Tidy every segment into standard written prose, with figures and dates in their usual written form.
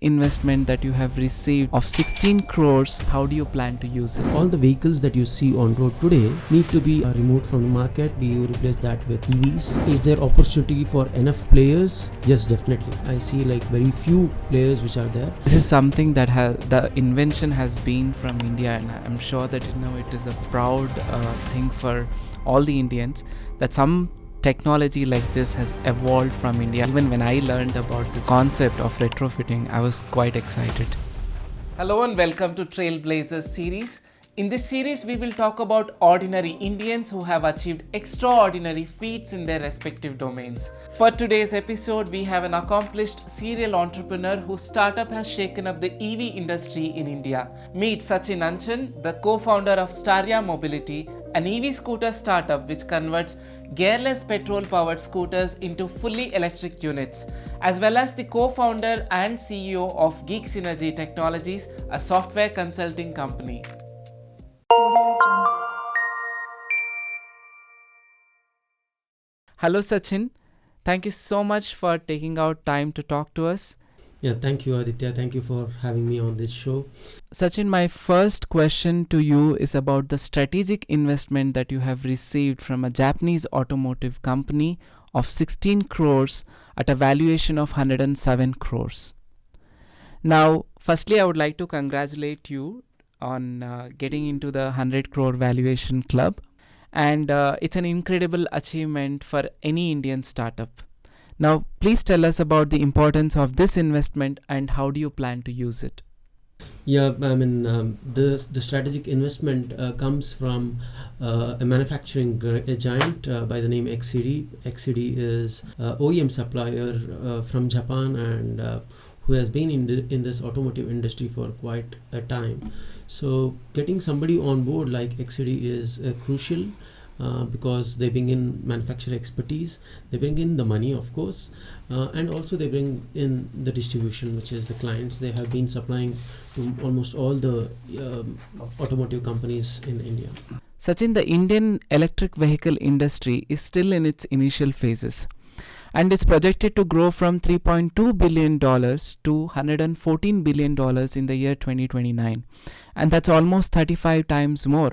investment that you have received of 16 crores, how do you plan to use it? All the vehicles that you see on road today need to be removed from the market. We replace that with EVs. Is there opportunity for enough players? Yes, definitely. I see like very few players which are there. This is something that the invention has been from India, and I'm sure that it is a proud thing for all the Indians that some technology like this has evolved from India. Even when I learned about this concept of retrofitting, I was quite excited. Hello and welcome to Trailblazers series. In this series, we will talk about ordinary Indians who have achieved extraordinary feats in their respective domains. For today's episode, we have an accomplished serial entrepreneur whose startup has shaken up the EV industry in India. Meet Sachin Anchan, the co-founder of Staria Mobility, an EV scooter startup which converts gearless petrol-powered scooters into fully electric units, as well as the co-founder and CEO of Geek Synergy Technologies, a software consulting company. Hello Sachin, thank you so much for taking out time to talk to us. Yeah, thank you Aditya. Thank you for having me on this show. Sachin, my first question to you is about the strategic investment that you have received from a Japanese automotive company of 16 crores at a valuation of 107 crores. Now, firstly, I would like to congratulate you on getting into the 100 crore valuation club. And it's an incredible achievement for any Indian startup. Now, please tell us about the importance of this investment and how do you plan to use it? Yeah, I mean, the strategic investment comes from a manufacturing giant by the name XCD. XCD is OEM supplier from Japan and who has been in this automotive industry for quite a time. So getting somebody on board like XCD is crucial because they bring in manufacturer expertise, they bring in the money of course, and also they bring in the distribution, which is the clients. They have been supplying to almost all the automotive companies in India. Sachin, the Indian electric vehicle industry is still in its initial phases and is projected to grow from $3.2 billion to $114 billion in the year 2029. And that's almost 35 times more.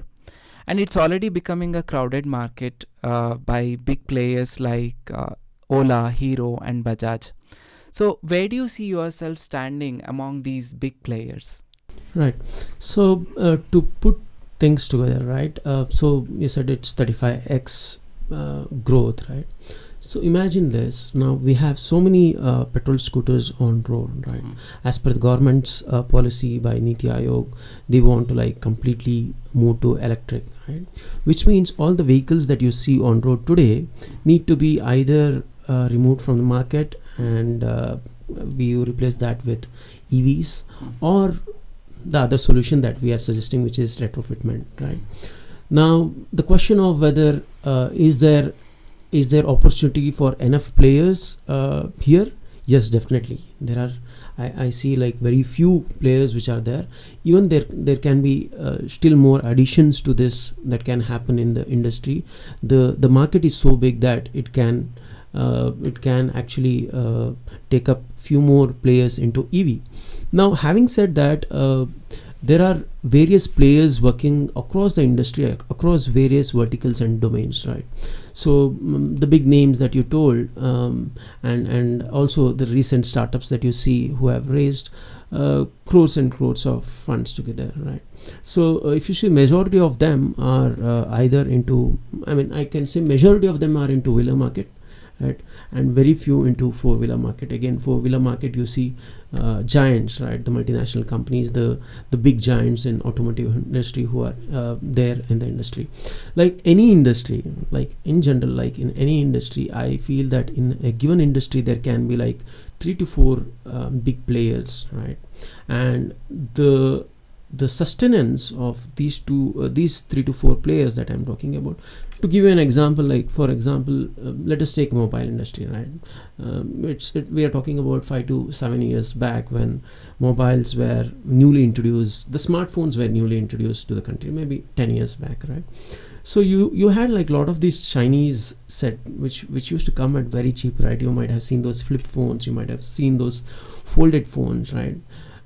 And it's already becoming a crowded market by big players like Ola, Hero, and Bajaj. So, where do you see yourself standing among these big players? Right. So, to put things together, right? So, you said it's 35x growth, right? So imagine this. Now we have so many petrol scooters on road, right? As per the government's policy by Niti Aayog, they want to like completely move to electric, right? Which means all the vehicles that you see on road today need to be either removed from the market and we replace that with EVs, or the other solution that we are suggesting, which is retrofitment, right? Now the question of whether is there opportunity for enough players here? Yes, definitely. There are. I see like very few players which are there. Even there can be still more additions to this that can happen in the industry. The market is so big that it can actually take up few more players into EV. Now, having said that, there are various players working across the industry, across various verticals and domains, right? So the big names that you told, and also the recent startups that you see who have raised crores and crores of funds together, right? So if you see, majority of them are either into, I can say majority of them are into wheeler market, right, and very few into four-wheeler market. Again, four-wheeler market you see giants, right, the multinational companies, the big giants in automotive industry who are there in the industry. Like any industry, like in general, like in any industry, I feel that in a given industry there can be like 3 to 4 big players, right? And the the sustenance of these these 3 to 4 players that I'm talking about. To give you an example, like for example, let us take mobile industry, right? We are talking about 5 to 7 years back when mobiles were newly introduced. The smartphones were newly introduced to the country, maybe 10 years back, right? So you had like a lot of these Chinese set which used to come at very cheap, right? You might have seen those flip phones, you might have seen those folded phones, right?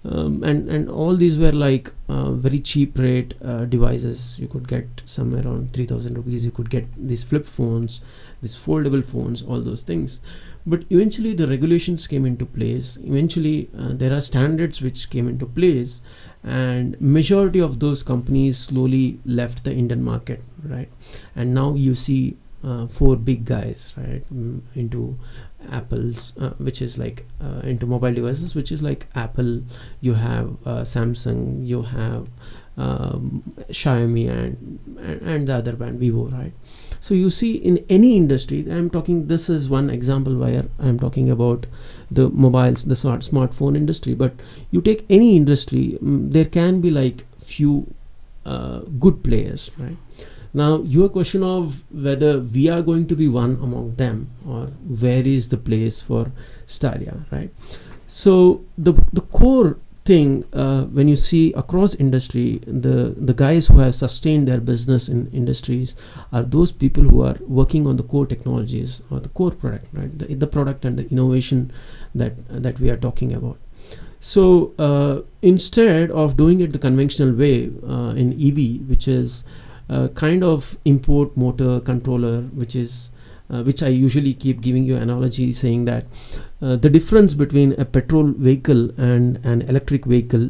And all these were like very cheap rate devices. You could get somewhere around 3,000 rupees. You could get these flip phones, these foldable phones, all those things. But eventually the regulations came into place. Eventually there are standards which came into place, and majority of those companies slowly left the Indian market, right? And now you see 4 big guys, right, into Apple's, which is like into mobile devices, which is like Apple. You have Samsung, you have Xiaomi, and the other brand Vivo, right? So you see in any industry, I'm talking, this is one example where I'm talking about the mobiles, the smartphone industry, but you take any industry, there can be like few good players, right? Now your question of whether we are going to be one among them, or where is the place for Staria, right? So the core thing, when you see across industry, the guys who have sustained their business in industries are those people who are working on the core technologies or the core product, right? The product and the innovation that we are talking about. So instead of doing it the conventional way in EV, which is kind of import motor controller, which I usually keep giving you analogy, saying that the difference between a petrol vehicle and an electric vehicle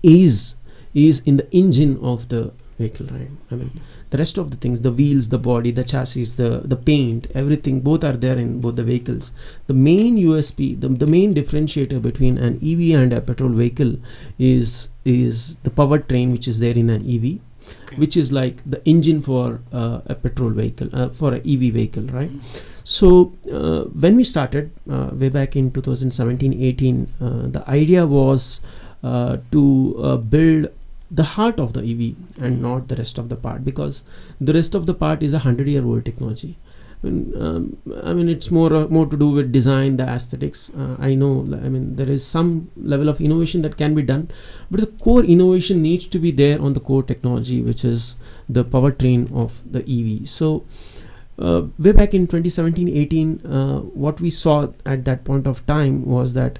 is in the engine of the vehicle, right? I mean, the rest of the things, the wheels, the body, the chassis, the paint, everything, both are there in both the vehicles. The main USP, the main differentiator between an EV and a petrol vehicle is the powertrain which is there in an EV. Okay. Which is like the engine for a petrol vehicle, for an EV vehicle, right? So when we started way back in 2017-18, the idea was to build the heart of the EV and not the rest of the part, because the rest of the part is 100-year-old technology. I mean, it's more to do with design, the aesthetics. I know, I mean, there is some level of innovation that can be done, but the core innovation needs to be there on the core technology, which is the powertrain of the EV. So way back in 2017-18, what we saw at that point of time was that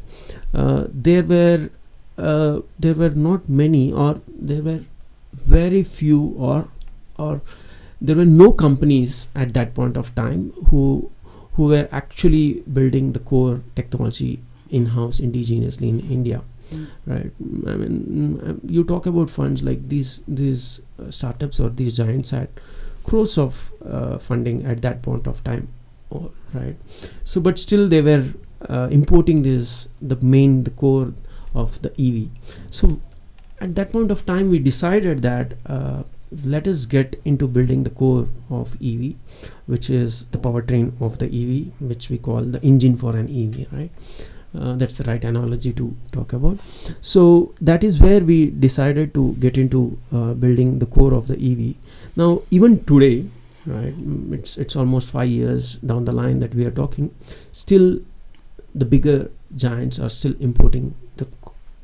there were not many, or there were very few, or there were no companies at that point of time who were actually building the core technology in-house indigenously in India, right? I mean, you talk about funds like these startups or these giants had crores of funding at that point of time, right? So, but still they were importing the core of the EV. So at that point of time, we decided that let us get into building the core of EV, which is the powertrain of the EV, which we call the engine for an EV, right? That's the right analogy to talk about. So that is where we decided to get into building the core of the EV. Now, even today, right, it's almost 5 years down the line that we are talking, still the bigger giants are still importing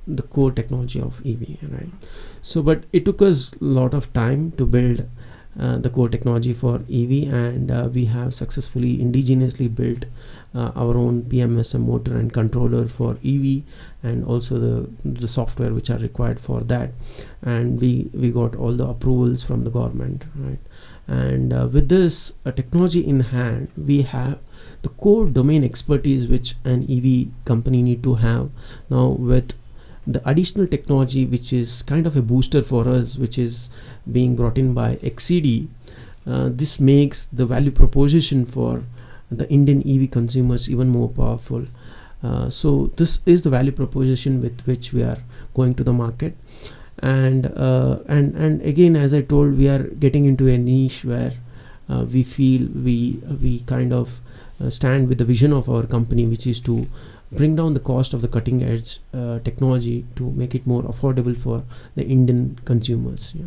the core technology of EV, right? So, but it took us a lot of time to build the core technology for EV, and we have successfully indigenously built our own PMSM motor and controller for EV, and also the software which are required for that, and we got all the approvals from the government, right? And with this technology in hand, we have the core domain expertise which an EV company need to have. Now with the additional technology, which is kind of a booster for us, which is being brought in by XCD, this makes the value proposition for the Indian EV consumers even more powerful. So this is the value proposition with which we are going to the market, and again, as I told, we are getting into a niche where we feel we kind of stand with the vision of our company, which is to bring down the cost of the cutting edge technology to make it more affordable for the Indian consumers. Yeah.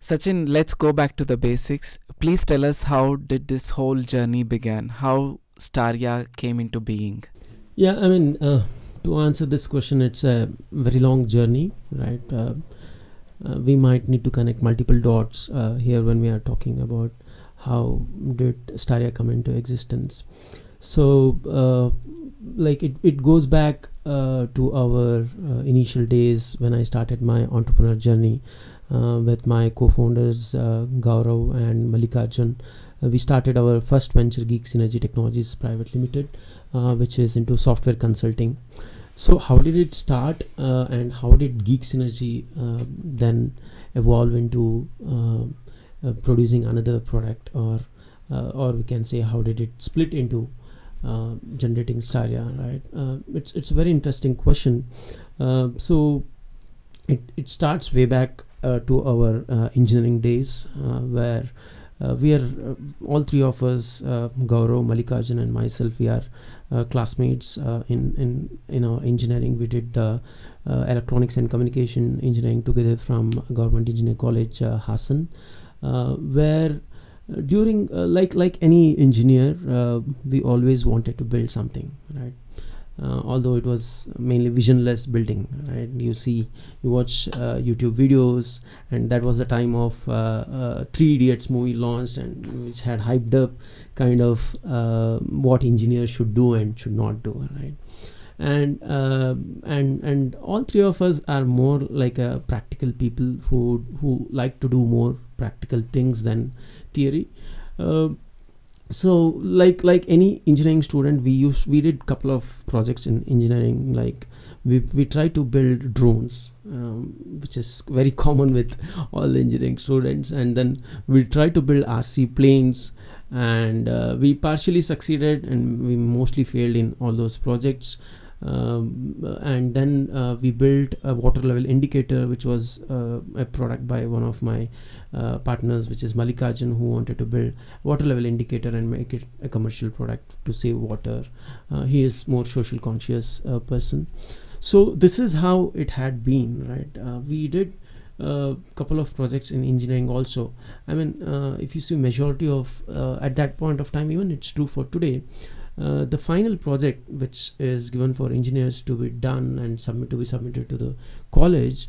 Sachin, let's go back to the basics. Please tell us, how did this whole journey began? How Staria came into being? Yeah, I mean, to answer this question, it's a very long journey, right? We might need to connect multiple dots here when we are talking about how did Staria come into existence. So, like it goes back to our initial days when I started my entrepreneur journey with my co-founders Gaurav and Mallikarjun. We started our first venture, Geek Synergy Technologies Private Limited, which is into software consulting. So how did it start, and how did Geek Synergy then evolve into producing another product, or we can say how did it split into generating Staria, right? It's a very interesting question. So it starts way back to our engineering days, where we are all three of us, Gaurav, Mallikarjun and myself, we are classmates in our engineering. We did electronics and communication engineering together from Government Engineering College, Hassan, where during like any engineer, we always wanted to build something, right? Although it was mainly visionless building, right? You watch YouTube videos, and that was the time of Three Idiots movie launched, and which had hyped up kind of what engineers should do and should not do, right? And all three of us are more like practical people who like to do more practical things than theory. So like any engineering student, we did couple of projects in engineering. Like we tried to build drones, which is very common with all engineering students, and then we tried to build RC planes, and we partially succeeded and we mostly failed in all those projects. And then we built a water level indicator, which was a product by one of my partners, which is Mallikarjun, who wanted to build water level indicator and make it a commercial product to save water. He is more social conscious person. So this is how it had been, right? We did a couple of projects in engineering also. I mean, if you see majority of at that point of time, even it's true for today, the final project which is given for engineers to be done and be submitted to the college,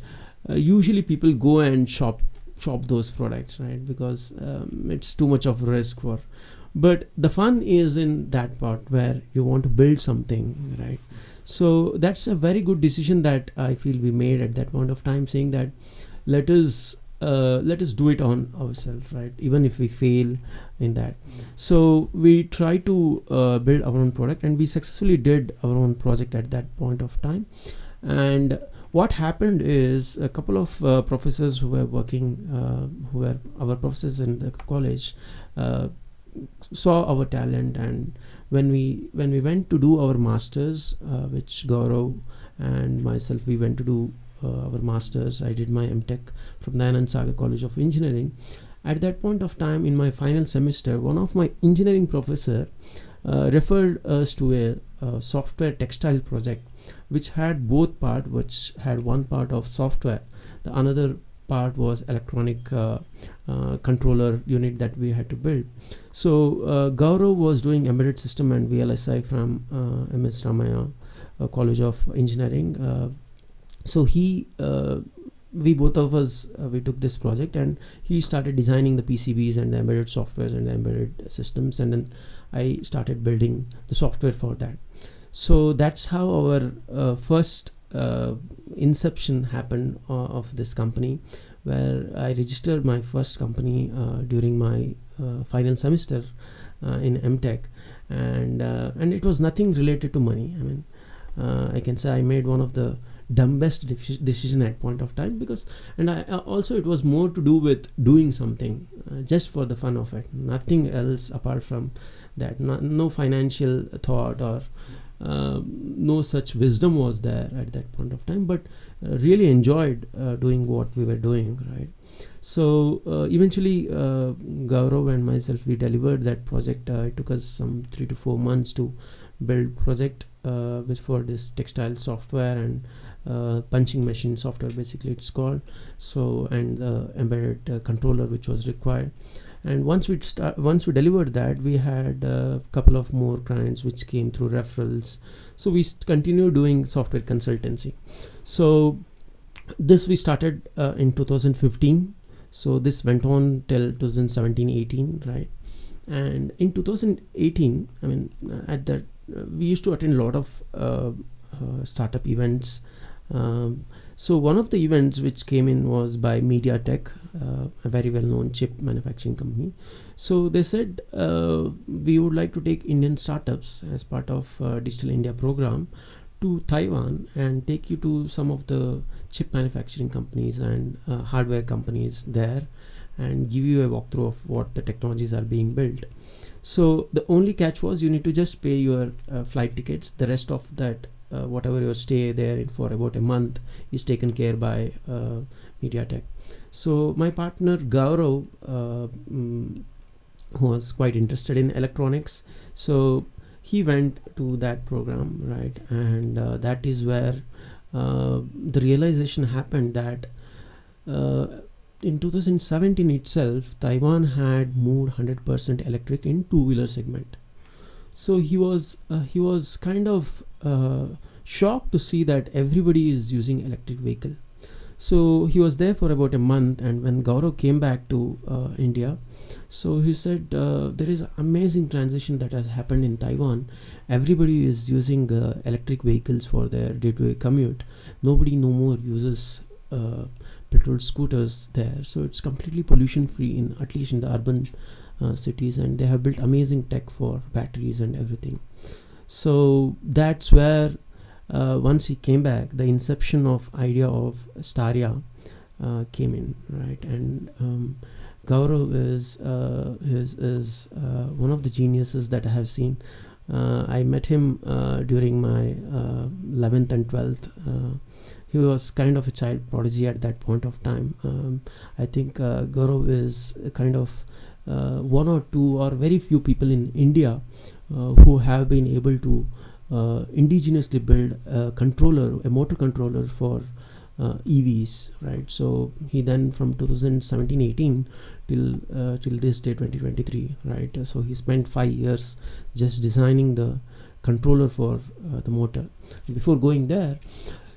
usually people go and shop those products, right? Because it's too much of risk for. But the fun is in that part where you want to build something, right? So that's a very good decision that I feel we made at that point of time, saying that let us do it on ourselves, right? Even if we fail in that. So we try to build our own product, and we successfully did our own project at that point of time. And what happened is a couple of professors who were working, who were our professors in the college, saw our talent. And when we went to do our masters, which Gaurav and myself, we went to do our masters. I did my MTech from the Anand Sagar College of Engineering. At that point of time, in my final semester, one of my engineering professor referred us to a software textile project, which had both part, which had one part of software, the another part was electronic controller unit that we had to build. So Gaurav was doing embedded system and VLSI from MS Ramaya College of Engineering. So we both of us, we took this project, and he started designing the PCBs and the embedded softwares and the embedded systems, and then I started building the software for that. So that's how our first inception happened of this company, where I registered my first company during my final semester in MTech, and it was nothing related to money. I mean, I can say I made one of the dumbest decision at point of time, because and I also, it was more to do with doing something just for the fun of it, nothing else apart from that. No financial thought or no such wisdom was there at that point of time, but really enjoyed doing what we were doing, right? So eventually Gaurav and myself, we delivered that project. It took us some 3 to 4 months to build project. which for this textile software and punching machine software, basically it's called. So, and the embedded controller which was required. And once we delivered that, we had a couple of more clients which came through referrals. So we continued doing software consultancy. So this we started in 2015. So this went on till 2017-18, right? And in 2018, I mean, at that we used to attend a lot of startup events. So one of the events which came in was by MediaTek, a very well-known chip manufacturing company. So they said we would like to take Indian startups as part of Digital India program to Taiwan and take you to some of the chip manufacturing companies and hardware companies there, and give you a walkthrough of what the technologies are being built. So the only catch was you need to just pay your flight tickets. The rest of that, whatever your stay there for about a month, is taken care by MediaTek. So my partner Gaurav, who was quite interested in electronics, so he went to that program, right? And that is where the realization happened that in 2017 itself, Taiwan had moved 100% electric in two-wheeler segment. So he was kind of shocked to see that everybody is using electric vehicle. So he was there for about a month, and when Gaurav came back to India, so he said there is amazing transition that has happened in Taiwan. Everybody is using electric vehicles for their day-to-day commute. Nobody no more uses petrol scooters there. So it's completely pollution free, in at least in the urban cities, and they have built amazing tech for batteries and everything. So that's where once he came back, the inception of idea of Staria came in, right? And Gaurav is one of the geniuses that I have seen. I met him during my 11th and 12th. He was kind of a child prodigy at that point of time. I think Gaurav is kind of one or two or very few people in India who have been able to indigenously build a motor controller for EVs, right? So he then, from 2017-18 till this day 2023, right? So he spent 5 years just designing the controller for the motor. Before going there,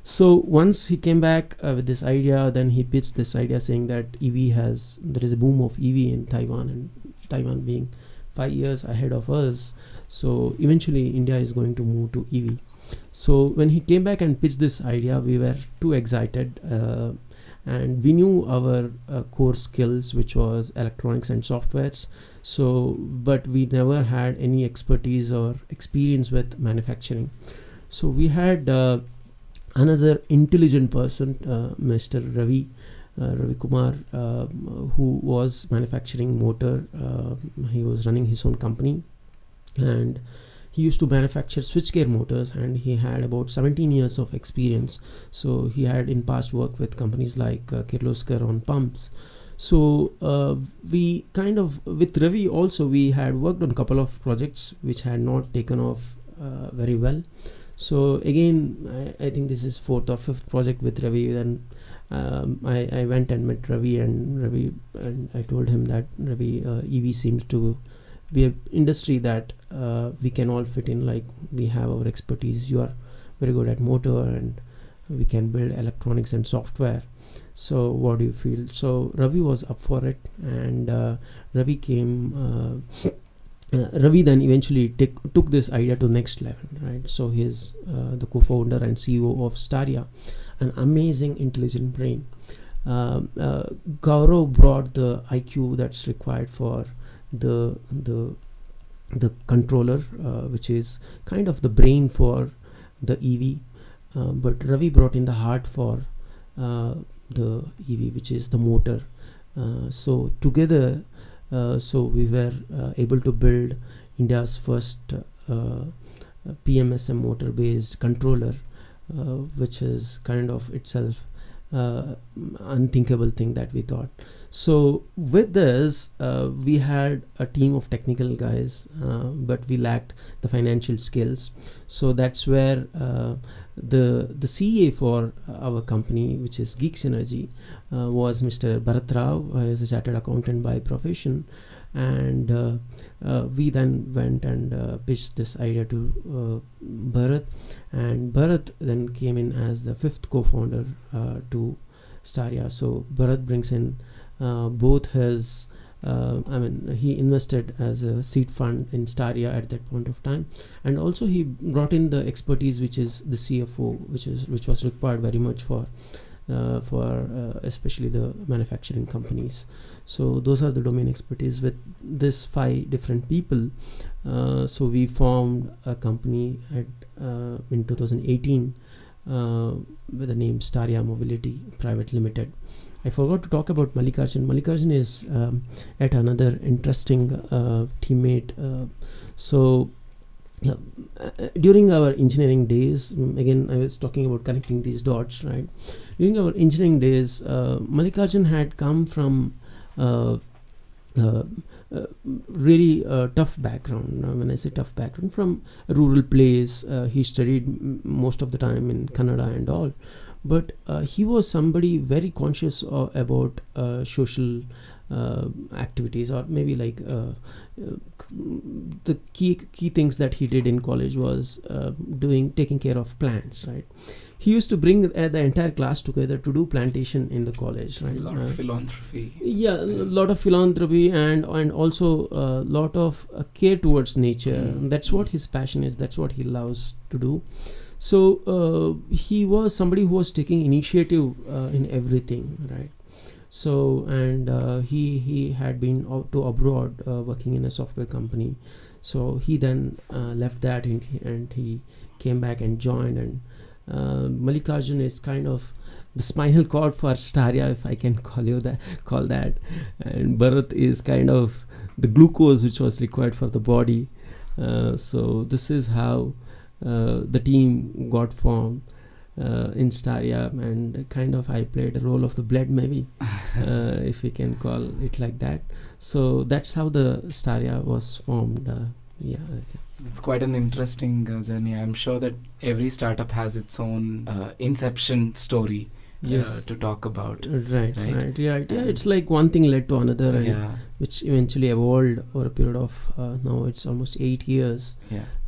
so once he came back with this idea, then he pitched this idea saying that there is a boom of EV in Taiwan, and Taiwan being 5 years ahead of us, so eventually India is going to move to EV. So when he came back and pitched this idea, we were too excited, and we knew our core skills, which was electronics and softwares. So, but we never had any expertise or experience with manufacturing. So we had another intelligent person, Mr. Ravi Kumar, who was manufacturing motor. He was running his own company, and he used to manufacture switchgear motors, and he had about 17 years of experience. So he had in past worked with companies like Kirloskar on pumps. So we kind of, with Ravi also, we had worked on a couple of projects which had not taken off very well. So again, I think this is 4th or 5th project with Ravi. Then I went and met Ravi, and I told him that Ravi, EV seems to be an industry that we can all fit in. Like, we have our expertise. You are very good at motor, and we can build electronics and software. So what do you feel? So Ravi was up for it, and Ravi came. Ravi then eventually took this idea to next level, right? So he's the co-founder and CEO of Staria, an amazing intelligent brain. Gaurav brought the IQ that's required for the controller, which is kind of the brain for the EV, but Ravi brought in the heart for the EV, which is the motor. So together, so we were able to build India's first PMSM motor based controller, which is kind of itself unthinkable thing that we thought. So with this, we had a team of technical guys, but we lacked the financial skills. So that's where the CA for our company, which is Geek Synergy, was Mr. Bharat Rao, who is a chartered accountant by profession. And we then went and pitched this idea to Bharat, and Bharat then came in as the fifth co-founder to Staria. So Bharat brings in both his he invested as a seed fund in Staria at that point of time, and also he brought in the expertise, which is the CFO, which was required very much for especially the manufacturing companies. So those are the domain expertise with this 5 different people. So we formed a company in 2018 with the name Staria Mobility Private Limited. I forgot to talk about Mallikarjun. Mallikarjun is yet another interesting teammate. During our engineering days, again I was talking about connecting these dots, right? During our engineering days, Mallikarjun had come from really tough background. When I say tough background, from a rural place, he studied most of the time in Kannada and all, but he was somebody very conscious about social activities, or maybe like the key things that he did in college was taking care of plants, right? He used to bring the entire class together to do plantation in the college, right? A lot of philanthropy. Yeah, a lot of philanthropy, and also a lot of care towards nature. That's what his passion is. That's what he loves to do. So he was somebody who was taking initiative in everything, right? So, and he had been out to abroad working in a software company. So he then left that and he came back and joined. And Mallikarjun is kind of the spinal cord for Staria, if I can call that. And Bharat is kind of the glucose which was required for the body. So this is how the team got formed in Staria, and kind of I played a role of the blood, maybe, if we can call it like that. So that's how the Staria was formed. It's quite an interesting journey. I'm sure that every startup has its own inception story to talk about. Right. Yeah, it's like one thing led to another, and which eventually evolved over a period of now it's almost 8 years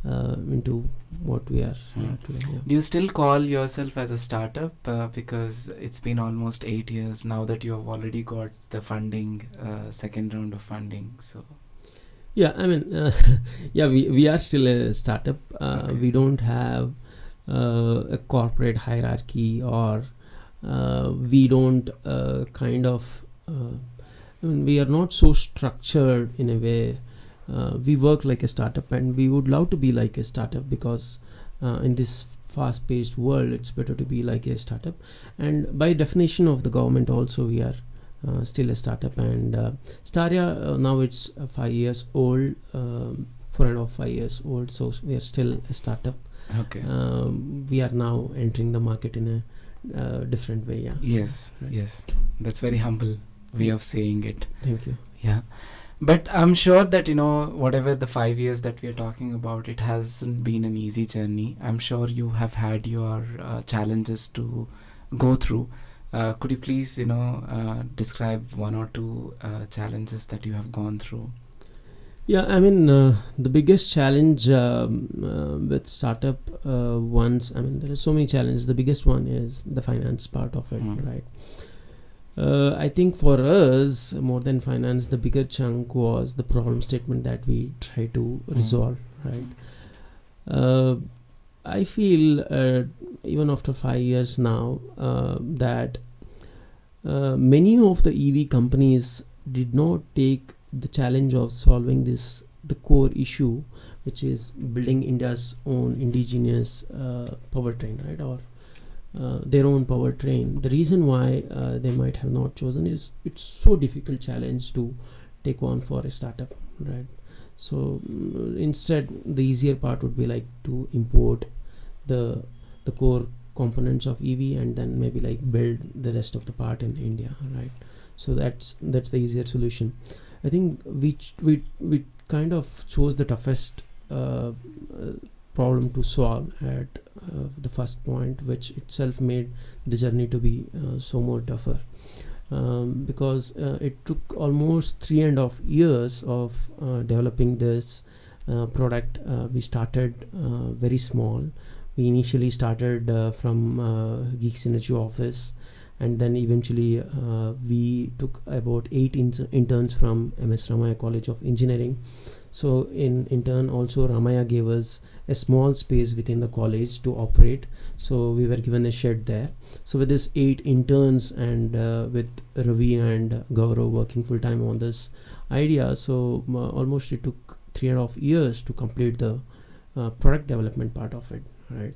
into what we are today. Yeah. Do you still call yourself as a startup? Because it's been almost 8 years now that you have already got the funding, second round of funding. So. Yeah, I mean, we are still a startup. Okay. We don't have a corporate hierarchy, or we don't we are not so structured in a way. We work like a startup, and we would love to be like a startup, because in this fast-paced world, it's better to be like a startup. And by definition of the government also, we are still a startup. And Staria, now it's 5 years old, 4.5 years old, so we are still a startup. Okay. We are now entering the market in a different way. Yes. That's very humble way of saying it. Thank you. Yeah. But I'm sure that, whatever the 5 years that we are talking about, it hasn't been an easy journey. I'm sure you have had your challenges to go through. Could you please, describe 1 or 2 challenges that you have gone through? Yeah, I mean, the biggest challenge with startup there are so many challenges. The biggest one is the finance part of it, right? I think for us, more than finance, the bigger chunk was the problem statement that we try to resolve, right? I feel even after 5 years now that many of the EV companies did not take the challenge of solving the core issue, which is building India's own indigenous powertrain, right? Or their own powertrain. The reason why they might have not chosen is it's so difficult challenge to take on for a startup, right? So instead, the easier part would be like to import the core components of EV and then maybe like build the rest of the part in India, right? So that's the easier solution. I think we kind of chose the toughest problem to solve at the first point, which itself made the journey to be so more tougher, because it took almost 3.5 years of developing this product. We started very small. We initially started from Geek Synergy office, and then eventually we took about 8 interns from MS Ramaya College of Engineering. So in turn also Ramaya gave us a small space within the college to operate, so we were given a shed there. So with this 8 interns and with Ravi and Gaurav working full time on this idea, so almost it took 3.5 years to complete the product development part of it, right?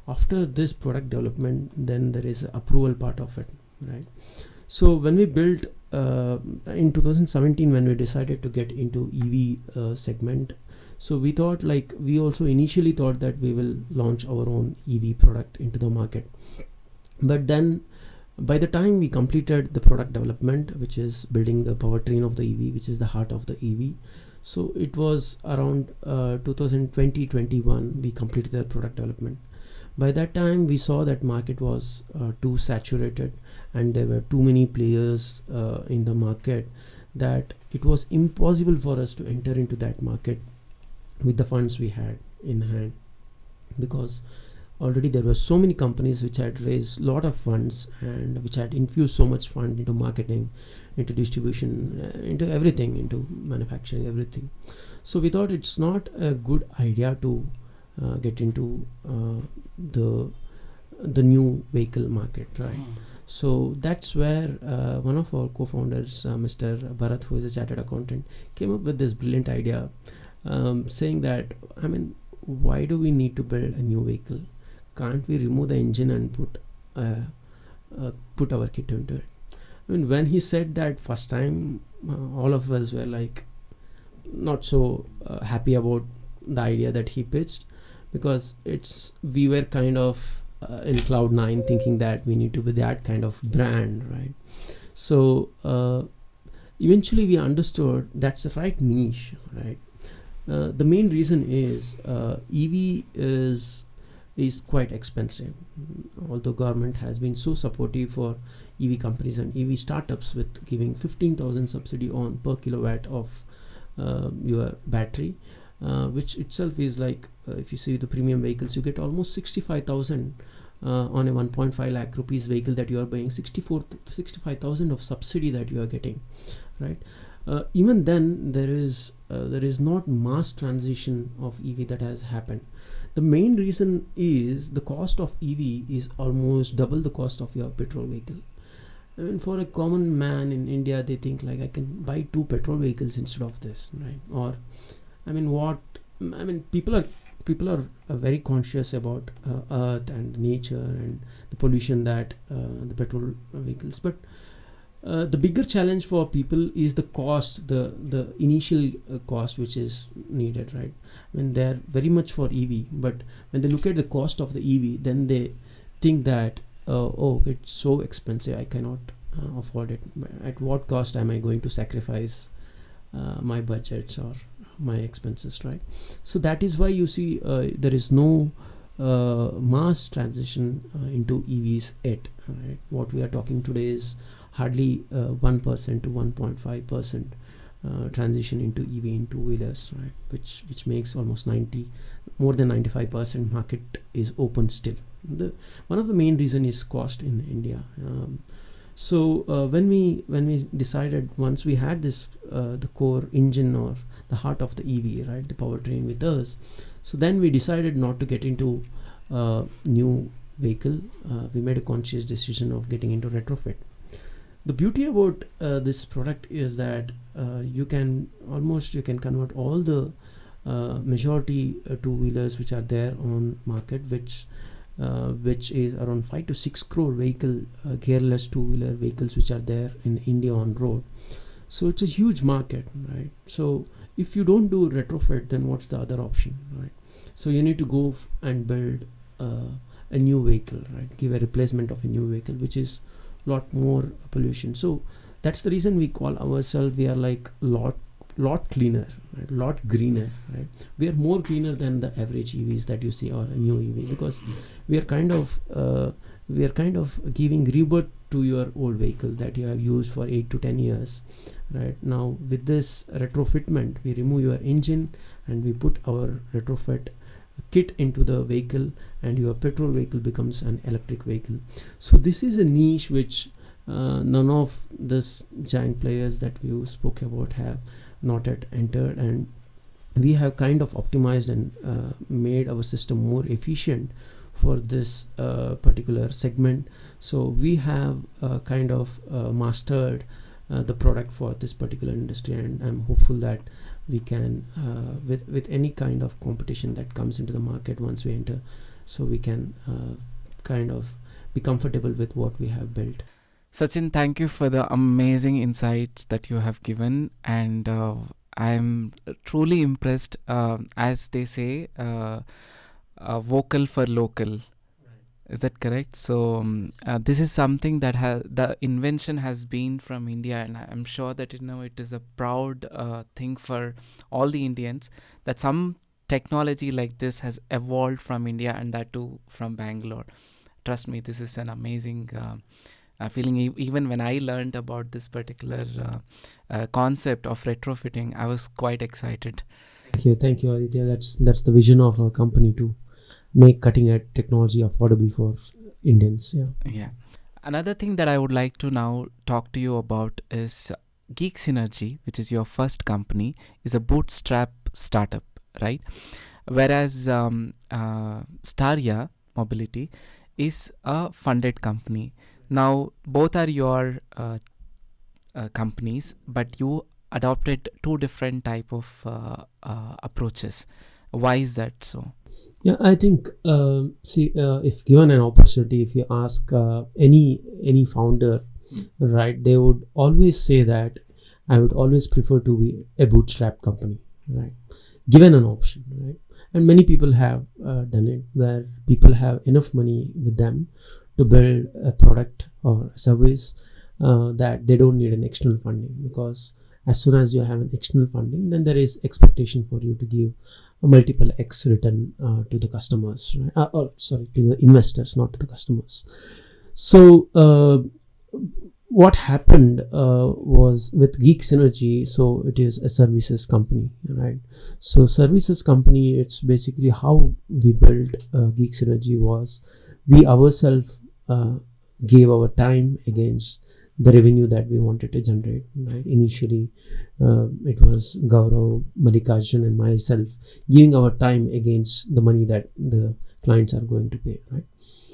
After this product development, then there is approval part of it, right? So when we built in 2017, when we decided to get into EV segment, so we thought, like, we also initially thought that we will launch our own EV product into the market. But then by the time we completed the product development, which is building the powertrain of the EV, which is the heart of the EV, so it was around 2020-21 we completed the product development. By that time we saw that market was too saturated and there were too many players in the market, that it was impossible for us to enter into that market with the funds we had in hand, because already there were so many companies which had raised a lot of funds and which had infused so much fund into marketing, into distribution, into everything, into manufacturing, everything. So we thought it's not a good idea to get into the new vehicle market, right? So that's where one of our co-founders, Mr. Bharat, who is a chartered accountant, came up with this brilliant idea, saying that, I mean, why do we need to build a new vehicle? Can't we remove the engine and put our kit into it? I mean, when he said that first time, all of us were like not so happy about the idea that he pitched, because we were kind of in cloud 9 thinking that we need to be that kind of brand, right? So eventually we understood that's the right niche, right? The main reason is EV is quite expensive, although government has been so supportive for EV companies and EV startups with giving 15,000 subsidy on per kilowatt of your battery, which itself is like, if you see the premium vehicles, you get almost 65,000 on a 1.5 lakh rupees vehicle that you are buying, 65,000 of subsidy that you are getting, right? Even then there is not mass transition of EV that has happened. The main reason is the cost of EV is almost double the cost of your petrol vehicle. I mean, for a common man in India, they think like, I can buy 2 petrol vehicles instead of this, right? Or people are very conscious about earth and nature and the pollution that the petrol vehicles, but the bigger challenge for people is the cost, the initial cost which is needed, right? I mean, they're very much for EV, but when they look at the cost of the EV, then they think that oh, it's so expensive, I cannot afford it. At what cost am I going to sacrifice my budgets or my expenses, right? So that is why you see there is no mass transition into EVs yet, right? What we are talking today is hardly 1% to 1.5% transition into EV in two-wheelers, right? Which makes almost more than 95% market is open still. One of the main reason is cost in India. So when we decided, once we had this the core engine or the heart of the EV, right, the powertrain with us, so then we decided not to get into new vehicle. We made a conscious decision of getting into retrofit. The beauty about this product is that you can convert all the majority two-wheelers which are there on market, which is around 5 to 6 crore vehicle gearless two-wheeler vehicles which are there in India on road. So it's a huge market, right? So if you don't do retrofit, then what's the other option, right? So you need to go and build a new vehicle, right? Give a replacement of a new vehicle, which is lot more pollution. So that's the reason we call ourselves, we are like lot cleaner, right? Lot greener, right? We are more greener than the average EVs that you see, or a new EV, because we are kind of giving rebirth to your old vehicle that you have used for 8 to 10 years. Right now, with this retrofitment, we remove your engine and we put our retrofit kit into the vehicle, and your petrol vehicle becomes an electric vehicle. So this is a niche which none of these giant players that we spoke about have not yet entered, and we have kind of optimized and made our system more efficient for this particular segment. So we have kind of mastered the product for this particular industry, and I'm hopeful that we can with any kind of competition that comes into the market once we enter, so we can kind of be comfortable with what we have built. Sachin, thank you for the amazing insights that you have given, and I'm truly impressed. As they say, vocal for local. Is that correct? So this is something that the invention has been from India, and I'm sure that it is a proud thing for all the Indians that some technology like this has evolved from India, and that too from Bangalore. Trust me, this is an amazing feeling. Even when I learned about this particular concept of retrofitting, I was quite excited. Thank you, Aditya. That's the vision of our company to make cutting edge technology affordable for Indians. Yeah. Another thing that I would like to now talk to you about is Geek Synergy, which is your first company, is a bootstrap startup, right? Whereas Staria Mobility is a funded company. Now, both are your companies, but you adopted two different type of approaches. Why is that so? Yeah, I think if given an opportunity, if you ask any founder, right, they would always say that I would always prefer to be a bootstrap company, right? Given an option, right? And many people have done it, where people have enough money with them to build a product or a service that they don't need an external funding, because as soon as you have an external funding, then there is expectation for you to give a multiple X return to the customers, right? To the investors, not to the customers. So what happened was with Geek Synergy, so it is a services company, right? So services company, it's basically how we built Geek Synergy was we ourselves gave our time against the revenue that we wanted to generate, right? Initially, it was Gaurav, Mallikarjun and myself giving our time against the money that the clients are going to pay, right?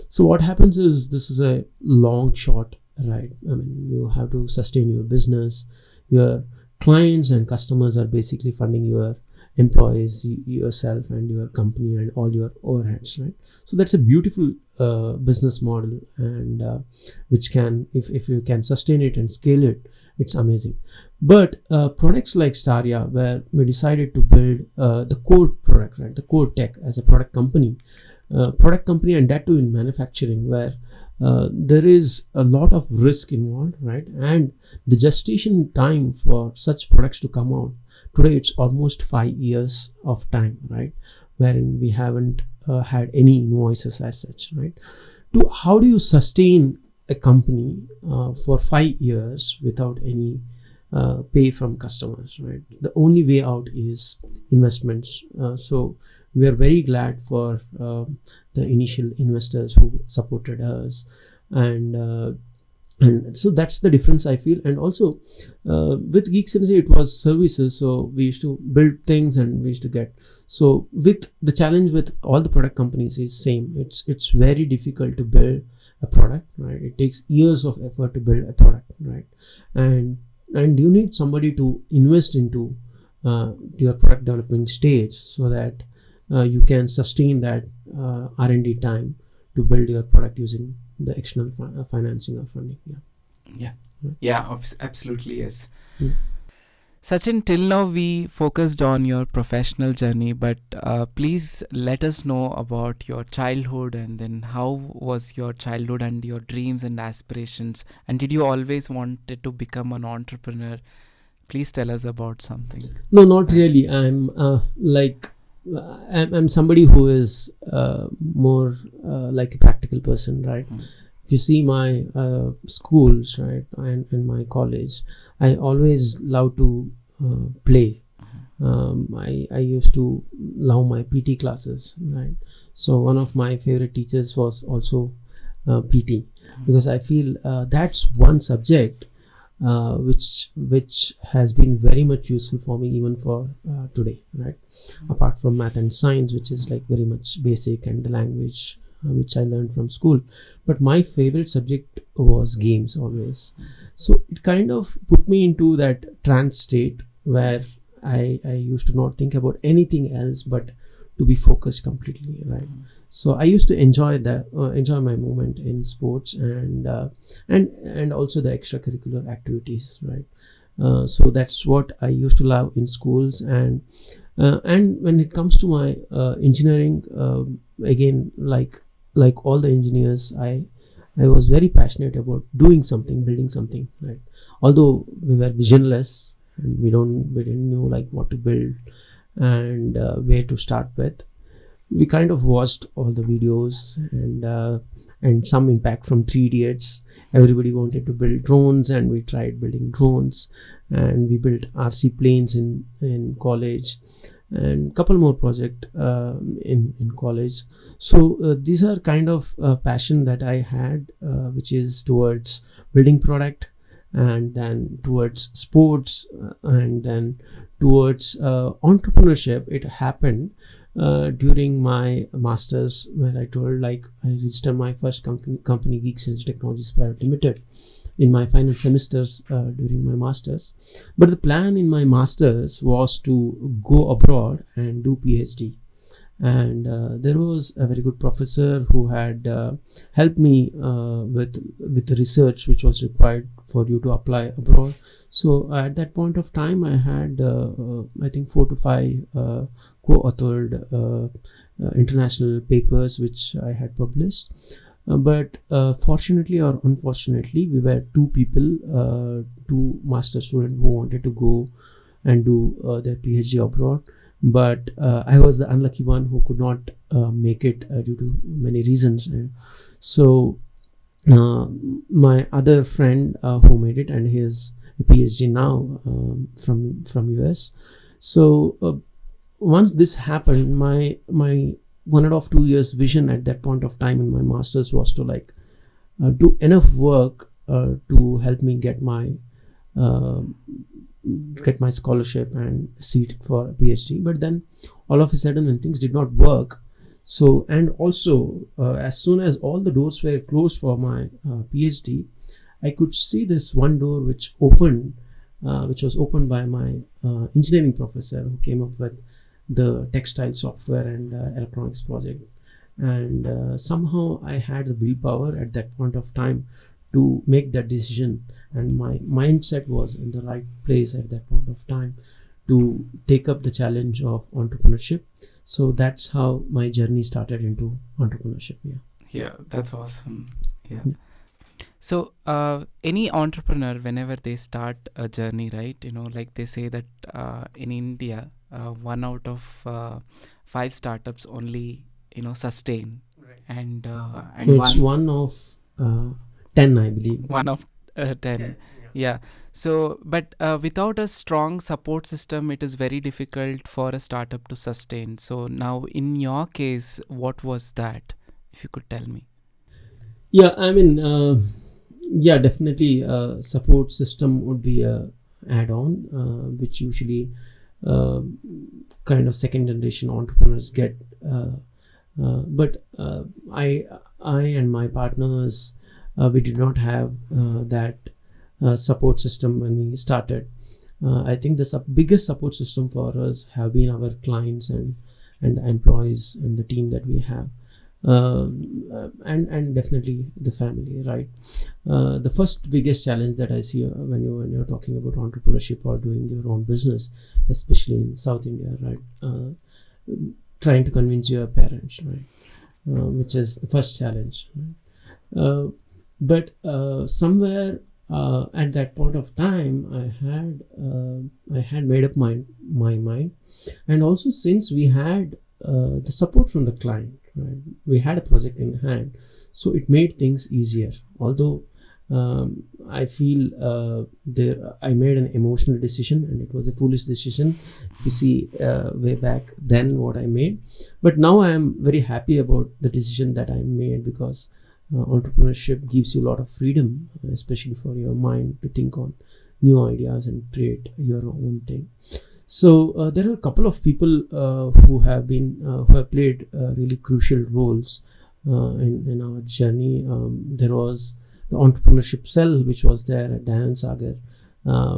So what happens is, this is a long shot, right? I mean, you have to sustain your business. Your clients and customers are basically funding your employees, yourself and your company and all your overheads, right? So that's a beautiful business model, and which can, if you can sustain it and scale it, it's amazing. But products like Staria, where we decided to build the core product, right, the core tech as a product company, and that too in manufacturing, where there is a lot of risk involved, right? And the gestation time for such products to come out, today it's almost 5 years of time, right? Wherein we haven't had any invoices as such, right? How do you sustain a company for 5 years without any pay from customers, right? The only way out is investments. So we are very glad for the initial investors who supported us, and so that's the difference I feel. And also with Geek Synergy, it was services, so we used to build things and we used to get. So with the challenge with all the product companies is same. It's very difficult to build a product, right? It takes years of effort to build a product, right? And you need somebody to invest into your product development stage, so that you can sustain that R&D time to build your product using the external financing or funding. Absolutely, yes. Sachin, till now we focused on your professional journey, but please let us know about your childhood, and then how was your childhood and your dreams and aspirations, and did you always wanted to become an entrepreneur? Please tell us about something. No, not really. I'm somebody who is more like a practical person, right? If you see my schools, right, and my college, I always love to play. I used to love my PT classes, right? So one of my favorite teachers was also PT, because I feel that's one subject which has been very much useful for me even for today, right? Apart from math and science, which is like very much basic, and the language which I learned from school, but my favorite subject was games always. So it kind of put me into that trance state where I used to not think about anything else but to be focused completely, right? So I used to enjoy my moment in sports, and also the extracurricular activities, right? So that's what I used to love in schools, and when it comes to my engineering, again, like all the engineers, I was very passionate about doing something, building something, right? Although we were visionless and we didn't know like what to build and where to start with. We kind of watched all the videos and some impact from 3 Idiots. Everybody wanted to build drones, and we tried building drones, and we built RC planes in college, and couple more project in college. So these are kind of passion that I had, which is towards building product, and then towards sports, and then towards entrepreneurship. It happened during my masters, where I told like I registered my first company Geeks Energy Technologies Private Limited in my final semesters during my masters. But the plan in my masters was to go abroad and do PhD, and there was a very good professor who had helped me with the research which was required for you to apply abroad. So at that point of time, I had I think 4 to 5 co-authored international papers which I had published. But fortunately or unfortunately, we were 2 people, 2 master students who wanted to go and do their PhD abroad. But I was the unlucky one who could not make it due to many reasons. So my other friend who made it, and he is a PhD now from US. So once this happened, my 1.5-2 years vision at that point of time in my masters was to like do enough work to help me get my scholarship and seat for a PhD. But then all of a sudden, when things did not work, so, and also as soon as all the doors were closed for my PhD, I could see this one door which was opened by my engineering professor, who came up with the textile software and electronics project. And somehow I had the willpower at that point of time to make that decision, and my mindset was in the right place at that point of time to take up the challenge of entrepreneurship. So that's how my journey started into entrepreneurship. Yeah, that's awesome. Yeah. So any entrepreneur, whenever they start a journey, right, like they say that in India, 1 out of 5 startups only sustain, Right. and It's one of 10, I believe. 1 of 10. Yeah. So, but without a strong support system, it is very difficult for a startup to sustain. So now, in your case, what was that? If you could tell me. Yeah, I mean, definitely support system would be a add-on, which usually kind of second generation entrepreneurs get. But I and my partners, we did not have that support system when we started. I think the biggest support system for us have been our clients and the employees and the team that we have. and definitely the family, right? The first biggest challenge that I see when you're talking about entrepreneurship or doing your own business, especially in South India, right? Trying to convince your parents, right? Which is the first challenge, right? But somewhere at that point of time, I had made up my mind, and also since we had the support from the client, right? We had a project in hand, so it made things easier. Although I feel I made an emotional decision, and it was a foolish decision. If you see way back then what I made, but now I am very happy about the decision that I made, because entrepreneurship gives you a lot of freedom, especially for your mind to think on new ideas and create your own thing. So there are a couple of people who have played really crucial roles in our journey. There was the entrepreneurship cell, which was there at Dayan Sagar,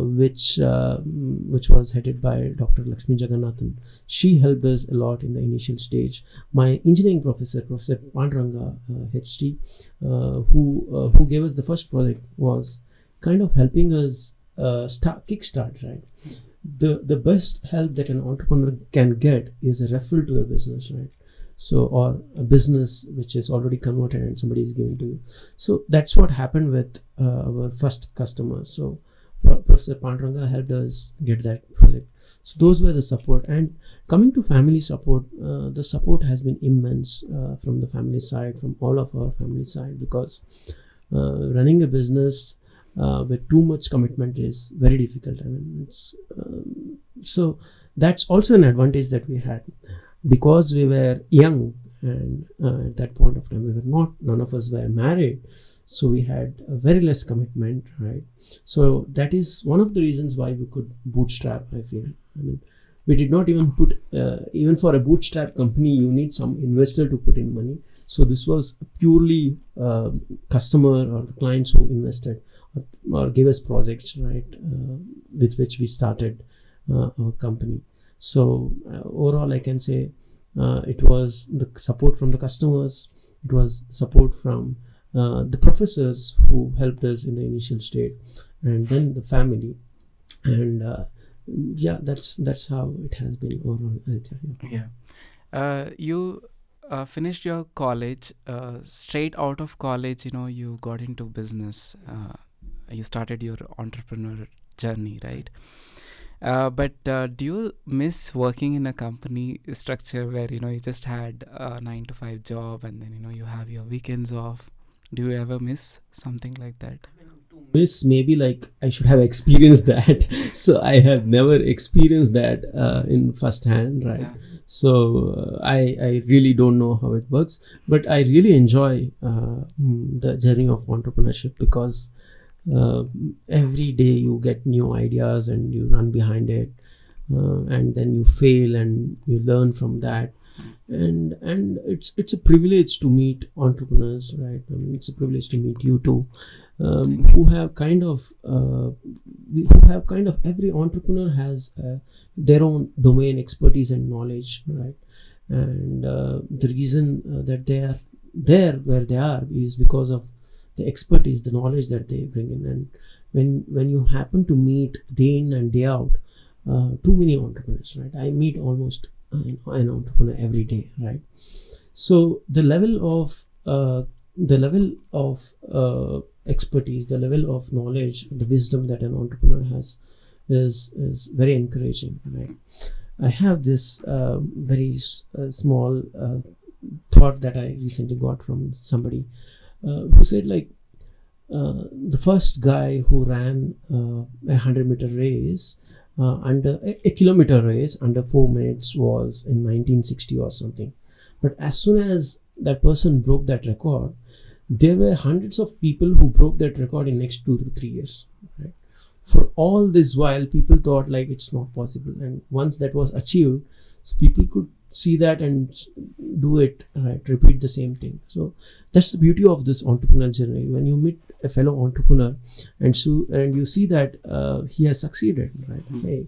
which was headed by Dr. Lakshmi Jagannathan. She helped us a lot in the initial stage. My engineering professor, Professor Panduranga HT, who gave us the first project, was kind of helping us kickstart, right? The best help that an entrepreneur can get is a referral to a business, right? So, or a business which is already converted and somebody is giving to you. So that's what happened with our first customer. So Professor Panduranga helped us get that project. So those were the support. And coming to family support, the support has been immense from the family side, from all of our family side, because running a business with too much commitment is very difficult. I mean, so that's also an advantage that we had, because we were young, and at that point of time none of us were married, so we had a very less commitment, right? So that is one of the reasons why we could bootstrap, I feel. I mean, we did not even put even for a bootstrap company you need some investor to put in money. So this was purely customer or the clients who invested or gave us projects, right, with which we started our company. So overall I can say it was the support from the customers, it was support from the professors who helped us in the initial state, and then the family, and yeah, that's how it has been overall. You finished your college, straight out of college, you got into business, you started your entrepreneur journey, right? But do you miss working in a company structure where you just had a 9 to 5 job, and then you have your weekends off? Do you ever miss something like that? Miss, maybe like I should have experienced that. So I have never experienced that in first hand, right? Yeah. So I really don't know how it works, but I really enjoy the journey of entrepreneurship, because every day you get new ideas and you run behind it, and then you fail and you learn from that, and it's a privilege to meet entrepreneurs, right? I mean, it's a privilege to meet you too, who have kind of every entrepreneur has their own domain expertise and knowledge, right? And the reason that they are there where they are is because of the expertise, the knowledge that they bring in. And when you happen to meet day in and day out too many entrepreneurs, right? I meet almost an entrepreneur every day, right? So the level of expertise, the level of knowledge, the wisdom that an entrepreneur has is very encouraging, right? I have this very small thought that I recently got from somebody who said, like, the first guy who ran a 100-meter race under a kilometer race under 4 minutes was in 1960 or something. But as soon as that person broke that record, there were hundreds of people who broke that record in next 2 to 3 years, right? For all this while, people thought like it's not possible, and once that was achieved, so people could see that and do it, right? Repeat the same thing. So that's the beauty of this entrepreneurial journey. When you meet a fellow entrepreneur and you see that he has succeeded, right? Hey,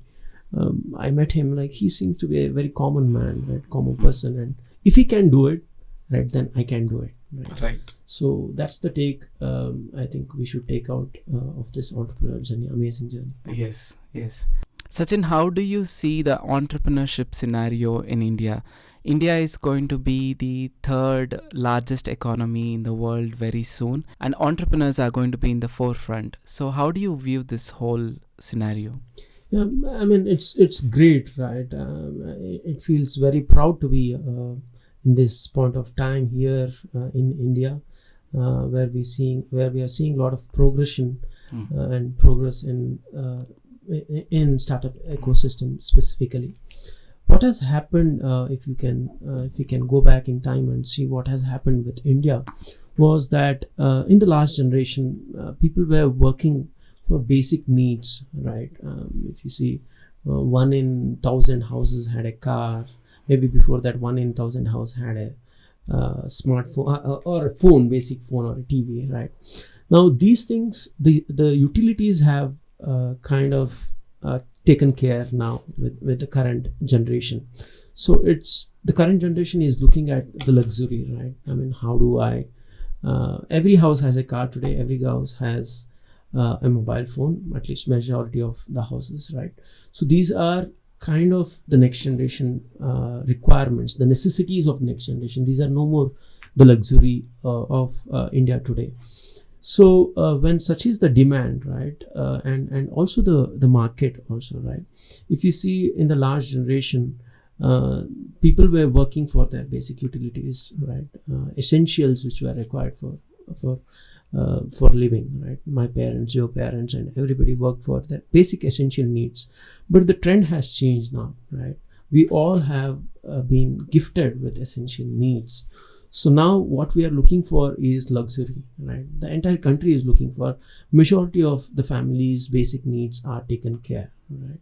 I met him, like he seems to be a very common man, right? Common person, and if he can do it, right, then I can do it. Right. Right. So that's the take. I think we should take out of this entrepreneurial journey, amazing journey. Yes, yes. Sachin, how do you see the entrepreneurship scenario in India? India is going to be the third largest economy in the world very soon, and entrepreneurs are going to be in the forefront. So, how do you view this whole scenario? Yeah, I mean it's great, right? It feels very proud to be in this point of time here in India, where we are seeing a lot of progression and progress in startup ecosystem specifically. What has happened, if you can go back in time and see what has happened with India, was that in the last generation, people were working for basic needs, right? If you see, 1 in 1,000 houses had a car. Maybe before that, 1 in 1,000 house had a smartphone or a phone, basic phone or a TV, right? Now these things, the utilities have kind of taken care now with the current generation. So it's the current generation is looking at the luxury, right? I mean, how do I? Every house has a car today. Every house has a mobile phone, at least majority of the houses, right? So these are kind of the next generation requirements, the necessities of next generation. These are no more the luxury of India today. So when such is the demand, right, and also the market also, right? If you see in the last generation, people were working for their basic utilities, right, essentials which were required for living, right? My parents, your parents, and everybody worked for their basic essential needs. But the trend has changed now, right? We all have been gifted with essential needs. So now what we are looking for is luxury, right? The entire country is looking for. Majority of the family's basic needs are taken care, right?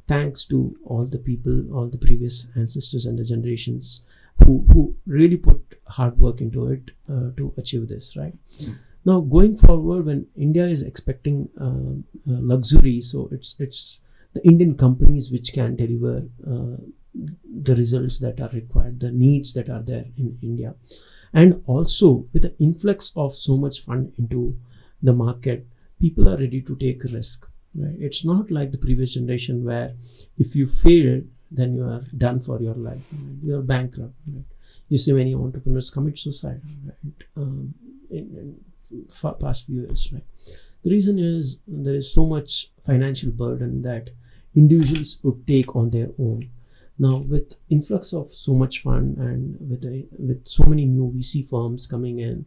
Thanks to all the people, all the previous ancestors and the generations who really put hard work into it to achieve this, right? Now going forward, when India is expecting luxury, so it's the Indian companies which can deliver the results that are required, the needs that are there in India. And also with the influx of so much fund into the market, people are ready to take risk, right? It's not like the previous generation where if you fail, then you are done for your life, right? You are bankrupt, right? You see many entrepreneurs commit suicide, right? In past few years, right? The reason is there is so much financial burden that individuals would take on their own. Now with influx of so much fund and with so many new VC firms coming in,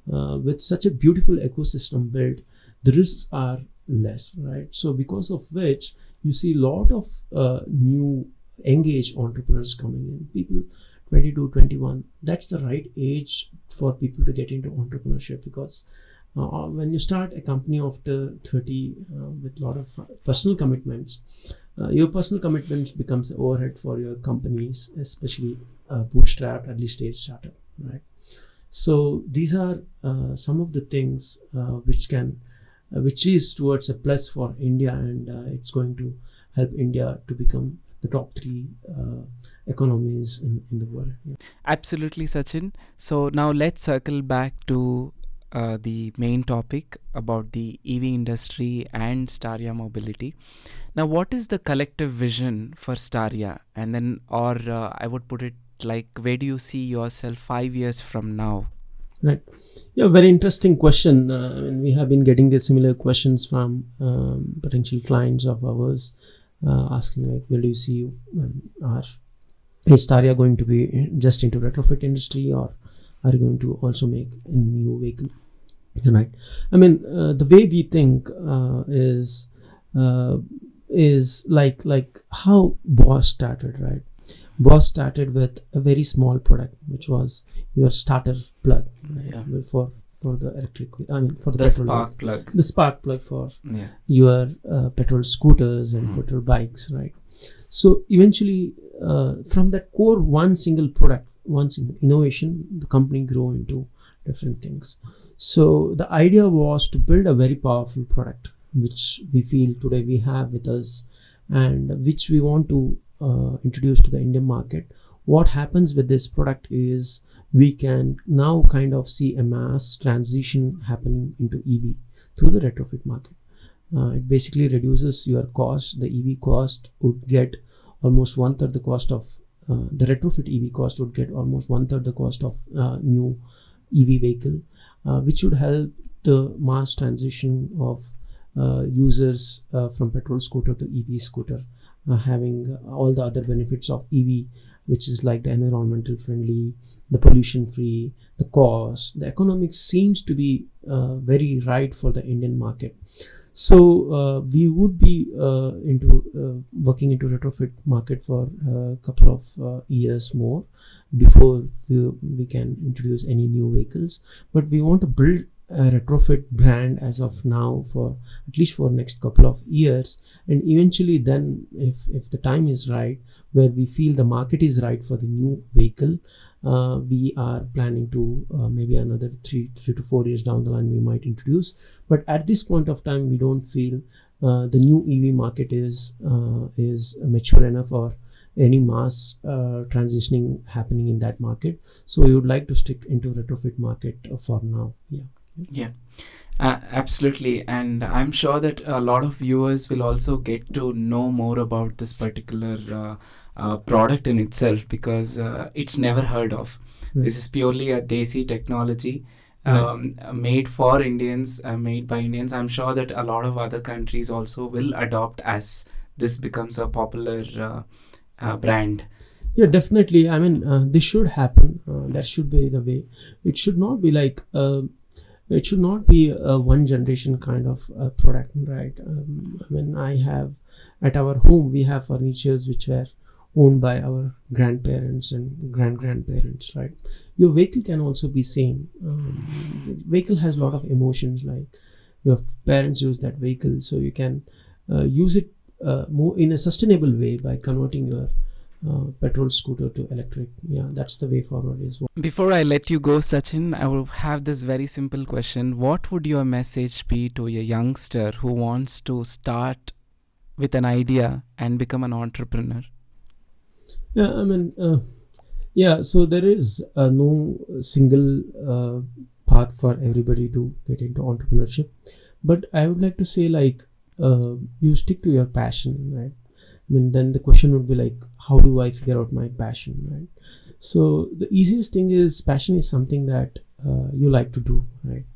with such a beautiful ecosystem built, the risks are less, right? So because of which you see a lot of new engaged entrepreneurs coming in. People 22, 21, that's the right age for people to get into entrepreneurship, because when you start a company after 30 with a lot of personal commitments, your personal commitments becomes overhead for your companies, especially bootstrap, early stage startup, right? So these are some of the things which is towards a plus for India, and it's going to help India to become the top 3 economies in the world. Yeah. Absolutely, Sachin. So now let's circle back to the main topic about the EV industry and Staria mobility. Now, what is the collective vision for Staria? And then, or I would put it like, where do you see yourself 5 years from now? Right. Yeah, very interesting question. And we have been getting the similar questions from potential clients of ours, asking like, where do you see is Staria going to be just into retrofit industry, or are you going to also make a new vehicle? Right. I mean, the way we think is like how Bosch started, right? Bosch started with a very small product, which was your starter plug, right? Yeah. For the electric, I mean, for the The petrol spark plug. the spark plug for Yeah. your petrol scooters and petrol bikes, right? So eventually, from that core one single product, one single innovation, the company grew into different things. So the idea was to build a very powerful product, which we feel today we have with us, and which we want to introduce to the Indian market what happens with this product is we can now kind of see a mass transition happening into EV through the retrofit market. It basically reduces your cost. The EV cost would get almost one third the cost of the retrofit EV cost would get almost one third the cost of new EV vehicle, which would help the mass transition of users from petrol scooter to EV scooter, having all the other benefits of EV, which is like the environmental friendly, the pollution free, the cost, the economics seems to be very right for the Indian market. So we would be into working into retrofit market for a couple of years more before we can introduce any new vehicles. But we want to build a retrofit brand as of now for at least for next couple of years, and eventually then if the time is right, where we feel the market is right for the new vehicle, we are planning to maybe another 3 to 4 years down the line we might introduce. But at this point of time we don't feel the new EV market is mature enough or any mass transitioning happening in that market. So we would like to stick into retrofit market for now. Yeah, absolutely. And I'm sure that a lot of viewers will also get to know more about this particular product in itself, because it's never heard of. Right. This is purely a Desi technology, Right. made for Indians, made by Indians. I'm sure that a lot of other countries also will adopt as this becomes a popular brand. Yeah, definitely. I mean, this should happen. That should be the way. It should not be like it should not be a one generation kind of product, right? I mean, I have at our home we have furnitures which were owned by our grandparents and grandparents, right? Your vehicle can also be same. The vehicle has a lot of emotions, like your parents use that vehicle, so you can use it more in a sustainable way by converting your petrol scooter to electric. Yeah, that's the way forward is. Before I let you go, Sachin, I will have this very simple question. What would your message be to a youngster who wants to start with an idea and become an entrepreneur? Yeah, I mean, so there is no single path for everybody to get into entrepreneurship, but I would like to say, like, you stick to your passion, right? I mean, then the question would be like, how do I figure out my passion, right? So the easiest thing is, passion is something that you like to do, right?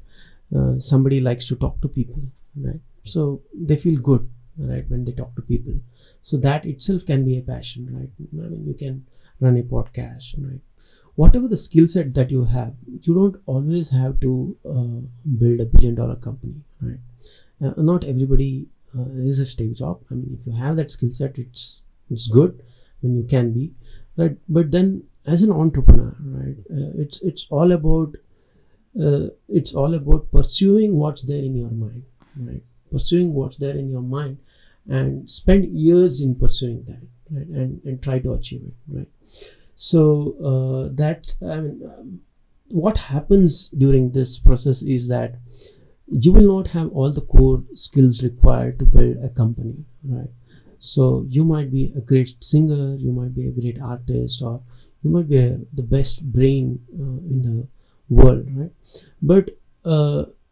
Somebody likes to talk to people, right? So they feel good, right, when they talk to people. So that itself can be a passion, right? I mean, you can run a podcast, right? Whatever the skill set that you have, you don't always have to build $1 billion company, right? Not everybody is a stage job. I mean, if you have that skill set, it's good when you can be, right? But then as an entrepreneur, right, it's all about pursuing what's there in your mind, right? Pursuing what's there in your mind and spend years in pursuing that, right? And try to achieve it, right? So what happens during this process is that you will not have all the core skills required to build a company, right? So you might be a great singer, you might be a great artist, or you might be the best brain in the world, right? But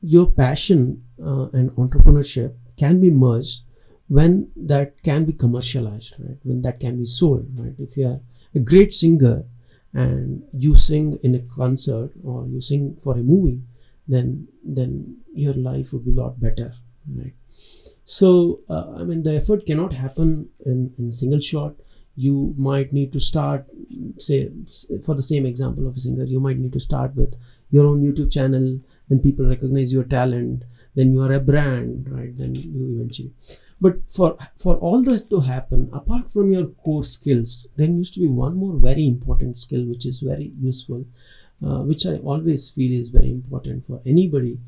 your passion and entrepreneurship can be merged when that can be commercialized, right? When that can be sold, right? If you are a great singer and you sing in a concert or you sing for a movie, then your life would be a lot better, right? So I mean, the effort cannot happen in single shot. You might need to start, say, for the same example of a singer, you might need to start with your own YouTube channel. When people recognize your talent, then you are a brand, right? Then you eventually. But for all this to happen, apart from your core skills, there needs to be one more very important skill which is very useful, which I always feel is very important for anybody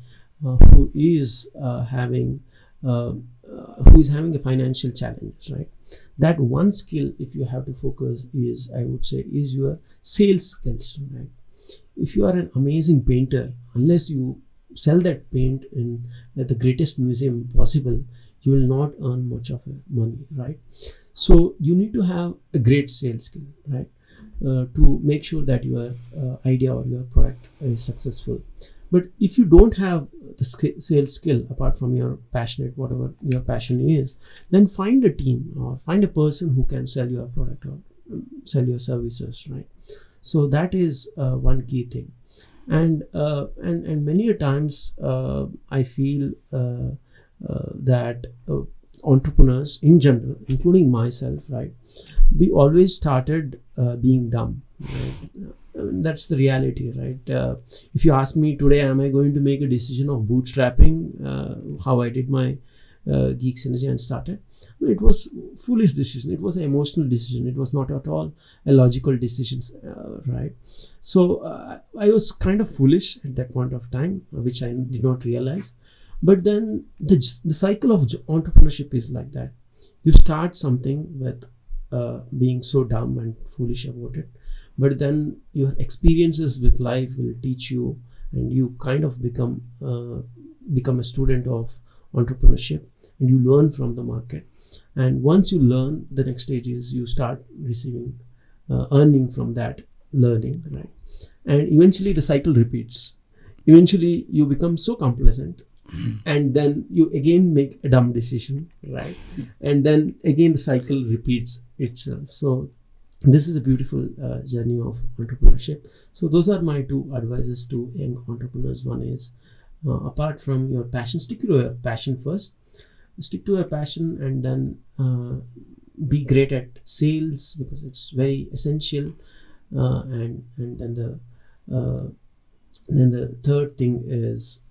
who is having a financial challenge, right? That one skill, if you have to focus, is, I would say, is your sales skills, right? If you are an amazing painter, unless you sell that paint in the greatest museum possible, you will not earn much of money, right? So you need to have a great sales skill, right? to make sure that your idea or your product is successful. But if you don't have the sales skill apart from your passionate, whatever your passion is, then find a team or find a person who can sell your product or sell your services, right? So that is one key thing. And many a times I feel that entrepreneurs in general, including myself, right, we always started being dumb, right? That's the reality, right? If you ask me today, am I going to make a decision of bootstrapping, how I did my Geek Synergy and started? It was foolish decision. It was an emotional decision. It was not at all a logical decision, right? So I was kind of foolish at that point of time, which I did not realize. But then the cycle of entrepreneurship is like that. You start something with being so dumb and foolish about it, but then your experiences with life will teach you, and you kind of become a student of entrepreneurship, and you learn from the market. And once you learn, the next stage is you start receiving earning from that learning, right? And eventually the cycle repeats. Eventually you become so complacent, and then you again make a dumb decision, right? And then again the cycle repeats itself. So this is a beautiful journey of entrepreneurship. So those are my two advices to young entrepreneurs. One is, apart from your passion, stick to your passion first. Stick to your passion, and then be great at sales, because it's very essential. And then the third thing is,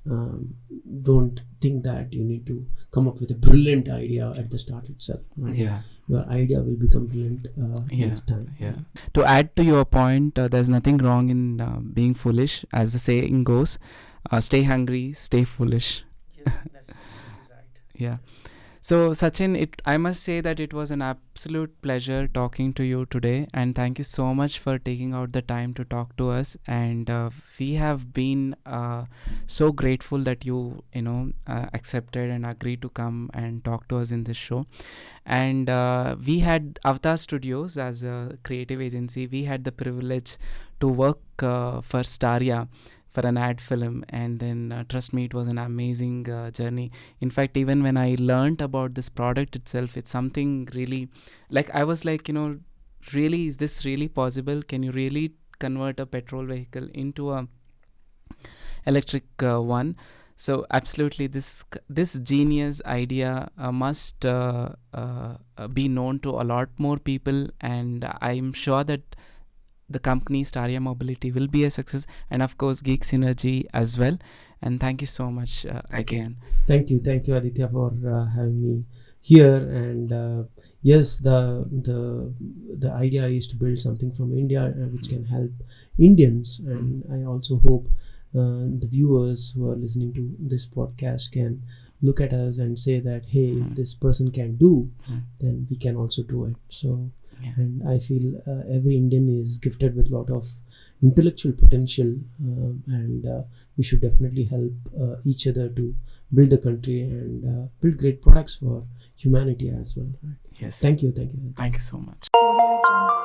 don't think that you need to come up with a brilliant idea at the start itself, right? Yeah. Your idea will become brilliant with time. Yeah. To add to your point, there's nothing wrong in being foolish. As the saying goes, stay hungry, stay foolish. Yes, that's right. Yeah. So Sachin, I must say that it was an absolute pleasure talking to you today, and thank you so much for taking out the time to talk to us. And we have been so grateful that you accepted and agreed to come and talk to us in this show. And we had Avatar Studios as a creative agency. We had the privilege to work for Staria for an ad film, and then trust me, it was an amazing journey. In fact, even when I learned about this product itself, it's something really, like, I was like, really, is this really possible? Can you really convert a petrol vehicle into a electric one? So absolutely, this genius idea must be known to a lot more people, and I'm sure that the company Staria Mobility will be a success, and of course Geek Synergy as well. And thank you so much again. Thank you Aditya for having me here. And yes, the idea is to build something from India which can help Indians. And I also hope the viewers who are listening to this podcast can look at us and say that, hey, if this person can do, then we can also do it. So and I feel every Indian is gifted with a lot of intellectual potential, and we should definitely help each other to build the country and build great products for humanity as well, right? Yes. Thank you Thank you so much. Audio Jungle.